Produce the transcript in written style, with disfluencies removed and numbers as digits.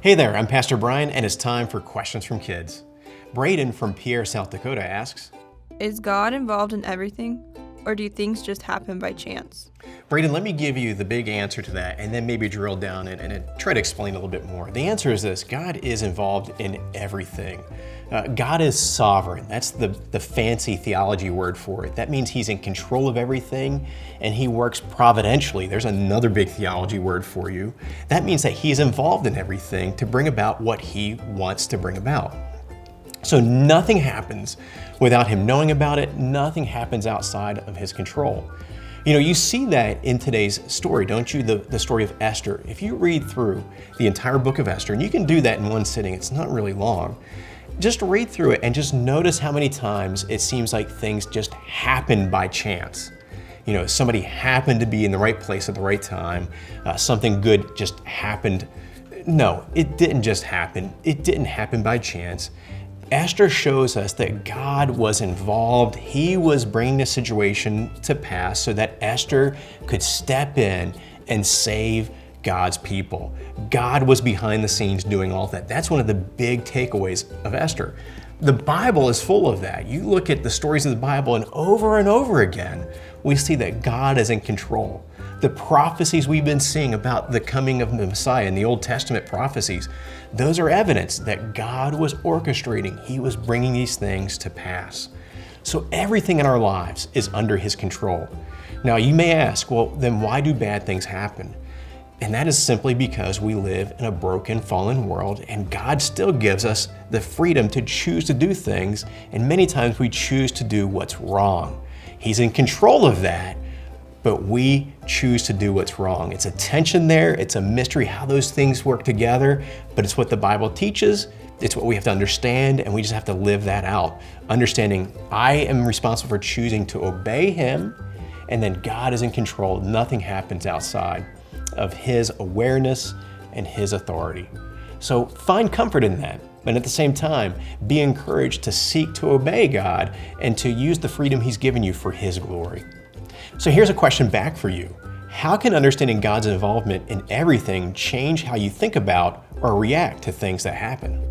Hey there, I'm Pastor Brian, and it's time for Questions from Kids. Braden from Pierre, South Dakota asks, Is God involved in everything, or do things just happen by chance? Braden, let me give you the big answer to that and then maybe drill down it and try to explain a little bit more. The answer is this: God is involved in everything. God is sovereign. That's the fancy theology word for it. That means He's in control of everything and He works providentially. There's another big theology word for you. That means that He's involved in everything to bring about what He wants to bring about. So nothing happens without Him knowing about it. Nothing happens outside of His control. You know, you see that in today's story, don't you? The story of Esther. If you read through the entire book of Esther, and you can do that in one sitting, it's not really long, just read through it and just notice how many times it seems like things just happen by chance. You know, somebody happened to be in the right place at the right time. Something good just happened. No, it didn't just happen. It didn't happen by chance. Esther shows us that God was involved. He was bringing the situation to pass so that Esther could step in and save God's people. God was behind the scenes doing all that. That's one of the big takeaways of Esther. The Bible is full of that. You look at the stories of the Bible, and over again, we see that God is in control. The prophecies we've been seeing about the coming of the Messiah in the Old Testament prophecies, those are evidence that God was orchestrating. He was bringing these things to pass. So everything in our lives is under His control. Now you may ask, well, then why do bad things happen? And that is simply because we live in a broken, fallen world, and God still gives us the freedom to choose to do things, and many times we choose to do what's wrong. He's in control of that, but we choose to do what's wrong. It's a tension there. It's a mystery how those things work together, but it's what the Bible teaches. It's what we have to understand, and we just have to live that out. Understanding I am responsible for choosing to obey Him, and then God is in control. Nothing happens outside of His awareness and His authority. So find comfort in that, but at the same time, be encouraged to seek to obey God and to use the freedom He's given you for His glory. So here's a question back for you. How can understanding God's involvement in everything change how you think about or react to things that happen?